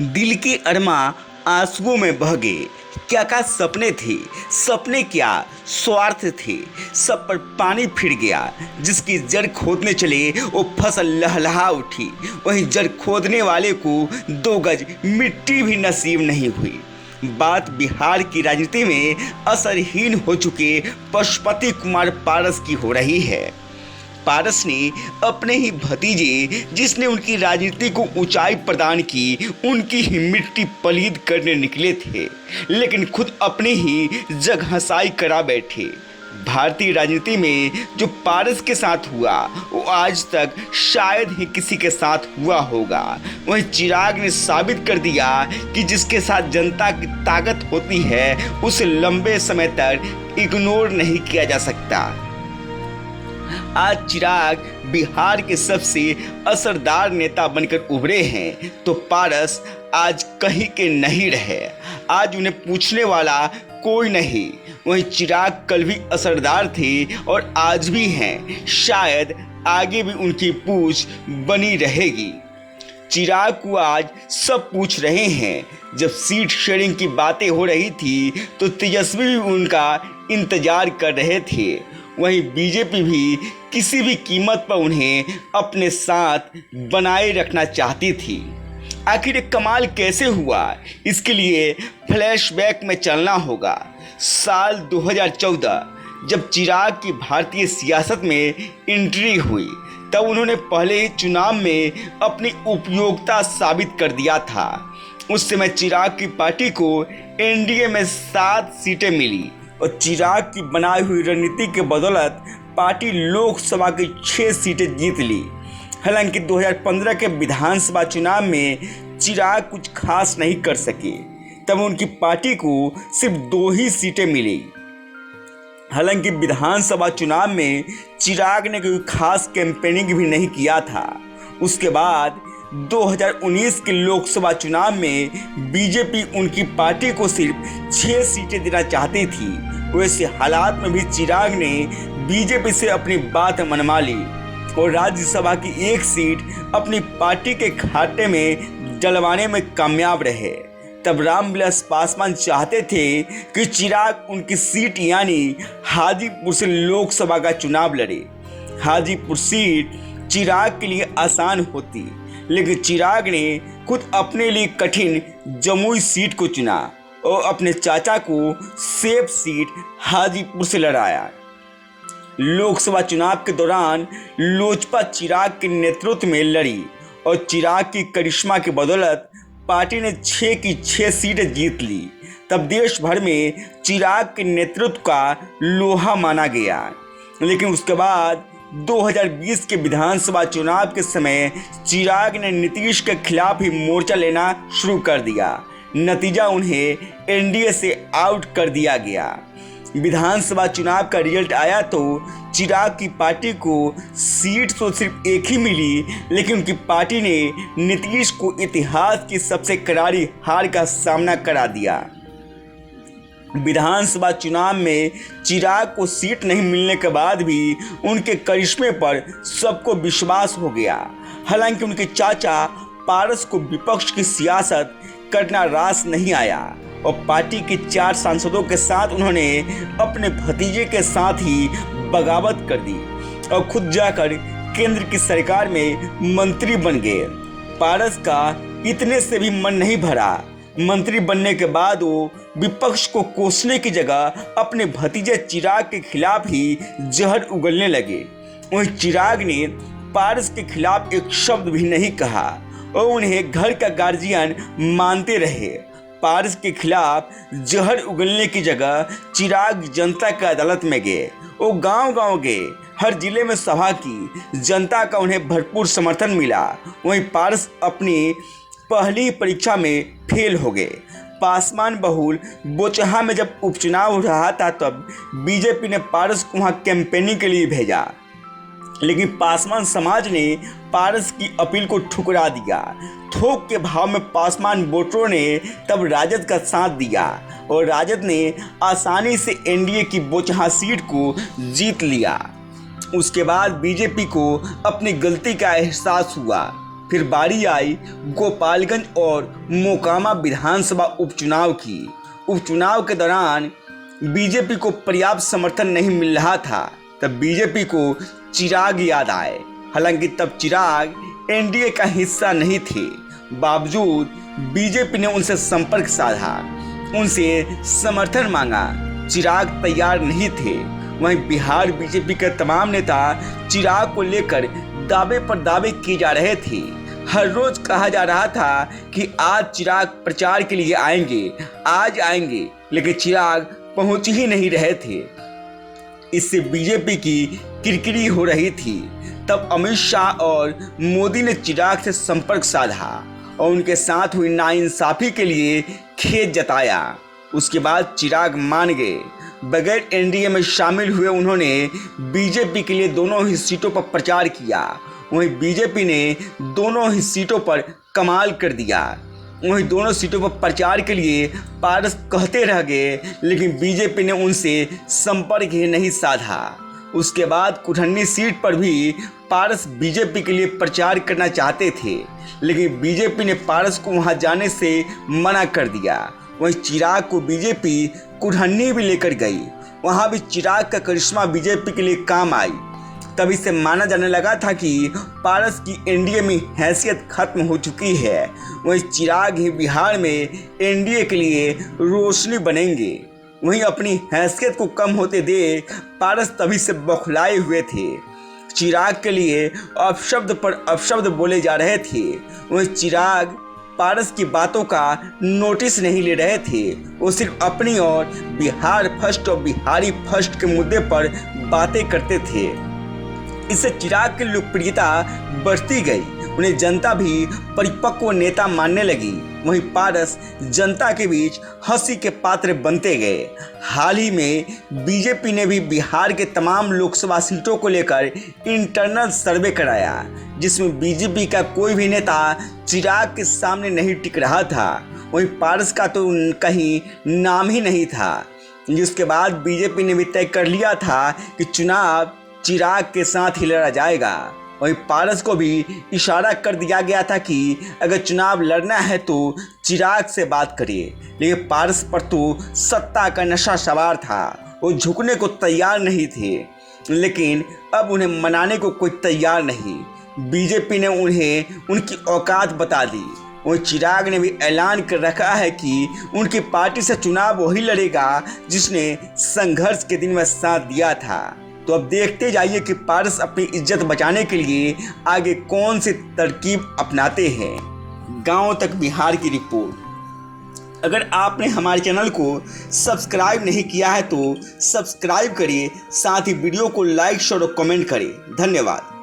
दिल के अरमा आंसुओं में बह गए। क्या क्या सपने थे, सपने क्या स्वार्थ थे, सब पर पानी फिर गया। जिसकी जड़ खोदने चले वो फसल लहलहा उठी, वहीं जड़ खोदने वाले को 2 गज मिट्टी भी नसीब नहीं हुई। बात बिहार की राजनीति में असरहीन हो चुके पशुपति कुमार पारस की हो रही है। पारस ने अपने ही भतीजे, जिसने उनकी राजनीति को ऊंचाई प्रदान की, उनकी ही मिट्टी पलीद करने निकले थे, लेकिन खुद अपने ही जगहंसाई करा बैठे। भारतीय राजनीति में जो पारस के साथ हुआ वो आज तक शायद ही किसी के साथ हुआ होगा। वहीं चिराग ने साबित कर दिया कि जिसके साथ जनता की ताकत होती है उसे लंबे समय तक इग्नोर नहीं किया जा सकता। आज चिराग बिहार के सबसे असरदार नेता बनकर उभरे हैं, तो पारस आज कहीं के नहीं रहे। आज उन्हें पूछने वाला कोई नहीं। वहीं चिराग कल भी असरदार थे और आज भी हैं, शायद आगे भी उनकी पूछ बनी रहेगी। चिराग को आज सब पूछ रहे हैं। जब सीट शेयरिंग की बातें हो रही थी तो तेजस्वी भी उनका इंतजार कर रहे थे। वहीं बीजेपी भी किसी भी कीमत पर उन्हें अपने साथ बनाए रखना चाहती थी। आखिर ये कमाल कैसे हुआ, इसके लिए फ्लैशबैक में चलना होगा। साल 2014 जब चिराग की भारतीय सियासत में एंट्री हुई, तब उन्होंने पहले ही चुनाव में अपनी उपयोगिता साबित कर दिया था। उस समय चिराग की पार्टी को एनडीए में 7 सीटें मिली और चिराग की बनाई हुई रणनीति के बदौलत पार्टी लोकसभा की 6 सीटें जीत ली। हालांकि 2015 के विधानसभा चुनाव में चिराग कुछ खास नहीं कर सके, तब उनकी पार्टी को सिर्फ 2 ही सीटें मिली। हालांकि विधानसभा चुनाव में चिराग ने कोई खास कैंपेनिंग भी नहीं किया था। उसके बाद 2019 के लोकसभा चुनाव में बीजेपी उनकी पार्टी को सिर्फ 6 सीटें देना चाहती थी। वैसे हालात में भी चिराग ने बीजेपी से अपनी बात मनवा ली और राज्यसभा की 1 सीट अपनी पार्टी के खाते में डलवाने में कामयाब रहे। तब रामविलास पासवान चाहते थे कि चिराग उनकी सीट यानी हाजीपुर से लोकसभा का चुनाव लड़े। हाजीपुर सीट चिराग के लिए आसान होती, लेकिन चिराग ने खुद अपने लिए कठिन जमुई सीट को चुना और अपने चाचा को सेफ सीट हाजीपुर से लड़ाया। लोकसभा चुनाव के दौरान लोजपा चिराग के नेतृत्व में लड़ी और चिराग की करिश्मा की बदौलत पार्टी ने 6 की 6 सीटें जीत ली। तब देश भर में चिराग के नेतृत्व का लोहा माना गया। लेकिन उसके बाद 2020 के विधानसभा चुनाव के समय चिराग ने नीतीश के खिलाफ ही मोर्चा लेना शुरू कर दिया। नतीजा उन्हें एनडीए से आउट कर दिया गया। विधानसभा चुनाव का रिजल्ट आया तो चिराग की पार्टी को सीट तो सिर्फ 1 ही मिली, लेकिन उनकी पार्टी ने नीतीश को इतिहास की सबसे करारी हार का सामना करा दिया। विधानसभा चुनाव में चिराग को सीट नहीं मिलने के बाद भी उनके करिश्मे पर सबको विश्वास हो गया। हालांकि उनके चाचा पारस को विपक्ष की सियासत करना रास नहीं आया और पार्टी के 4 सांसदों के साथ उन्होंने अपने भतीजे के साथ ही बगावत कर दी और खुद जाकर केंद्र की सरकार में मंत्री बन गए। पारस का इतने से भी मन नहीं भरा। मंत्री बनने के बाद वो विपक्ष को कोसने की जगह अपने भतीजे चिराग के खिलाफ ही जहर उगलने लगे। वहीं चिराग ने पारस के खिलाफ एक शब्द भी नहीं कहा और उन्हें घर का गार्जियन मानते रहे। पारस के खिलाफ जहर उगलने की जगह चिराग जनता की अदालत में गए। वो गांव-गांव गए, हर जिले में सभा की। जनता का उन्हें भरपूर समर्थन मिला। वहीं पारस अपनी पहली परीक्षा में फेल हो गए। पासवान बहुल बोचहा में जब उपचुनाव हो रहा था तब बीजेपी ने पारस को वहाँ कैंपेनिंग के लिए भेजा, लेकिन पासवान समाज ने पारस की अपील को ठुकरा दिया। थोक के भाव में पासवान वोटरों ने तब राजद का साथ दिया और राजद ने आसानी से एनडीए की बोचहा सीट को जीत लिया। उसके बाद बीजेपी को अपनी गलती का एहसास हुआ। फिर बारी आई गोपालगंज और मोकामा विधानसभा उपचुनाव की। उपचुनाव के दौरान बीजेपी को पर्याप्त समर्थन नहीं मिल रहा था। तब बीजेपी को चिराग याद आए। हालांकि तब चिराग एनडीए का हिस्सा नहीं थे, बावजूद बीजेपी ने उनसे संपर्क साधा, उनसे समर्थन मांगा। चिराग तैयार नहीं थे। वहीं बिहार बीजेपी के तमाम नेता चिराग को लेकर दावे पर दावे किए जा रहे थे। हर रोज कहा जा रहा था कि आज चिराग प्रचार के लिए आएंगे, आज आएंगे, लेकिन चिराग पहुंच ही नहीं रहे थे। इससे बीजेपी की किरकिरी हो रही थी। तब अमित शाह और मोदी ने चिराग से संपर्क साधा और उनके साथ हुई नाइंसाफी के लिए खेद जताया। उसके बाद चिराग मान गए। बगैर एनडीए में शामिल हुए उन्होंने बीजेपी के लिए दोनों ही सीटों पर प्रचार किया। वहीं बीजेपी ने दोनों ही सीटों पर कमाल कर दिया। वहीं दोनों सीटों पर प्रचार के लिए पारस कहते रह गए, लेकिन बीजेपी ने उनसे संपर्क ही नहीं साधा। उसके बाद कुठन्नी सीट पर भी पारस बीजेपी के लिए प्रचार करना चाहते थे, लेकिन बीजेपी ने पारस को वहां जाने से मना कर दिया। वहीं चिराग को बीजेपी कुठन्नी भी लेकर गई। वहां भी चिराग का करिश्मा बीजेपी के लिए काम आई। तभी से माना जाने लगा था कि पारस की एनडीए में हैसियत खत्म हो चुकी है। वहीं चिराग ही बिहार में एनडीए के लिए रोशनी बनेंगे। वहीं अपनी हैसियत को कम होते देख पारस तभी से बौखलाए हुए थे। चिराग के लिए अपशब्द पर अपशब्द बोले जा रहे थे। वहीं चिराग पारस की बातों का नोटिस नहीं ले रहे थे। वो सिर्फ अपनी और बिहार फर्स्ट और बिहारी फर्स्ट के मुद्दे पर बातें करते थे। इससे चिराग की लोकप्रियता बढ़ती गई। उन्हें जनता भी परिपक्व नेता मानने लगी। वहीं पारस जनता के बीच हंसी के पात्र बनते गए। हाल ही में बीजेपी ने भी बिहार के तमाम लोकसभा सीटों को लेकर इंटरनल सर्वे कराया, जिसमें बीजेपी का कोई भी नेता चिराग के सामने नहीं टिक रहा था। वहीं पारस का तो कहीं नाम ही नहीं था, जिसके बाद बीजेपी ने भी तय कर लिया था कि चुनाव चिराग के साथ ही लड़ा जाएगा। वहीं पारस को भी इशारा कर दिया गया था कि अगर चुनाव लड़ना है तो चिराग से बात करिए, लेकिन पारस पर तो सत्ता का नशा सवार था। वो झुकने को तैयार नहीं थे, लेकिन अब उन्हें मनाने को कोई तैयार नहीं। बीजेपी ने उन्हें उनकी औकात बता दी। वहीं चिराग ने भी ऐलान कर रखा है कि उनकी पार्टी से चुनाव वही लड़ेगा जिसने संघर्ष के दिन में साथ दिया था। तो अब देखते जाइए कि पारस अपनी इज्जत बचाने के लिए आगे कौन सी तरकीब अपनाते हैं। गांव तक बिहार की रिपोर्ट। अगर आपने हमारे चैनल को सब्सक्राइब नहीं किया है तो सब्सक्राइब करिए, साथ ही वीडियो को लाइक शेयर और कमेंट करें। धन्यवाद।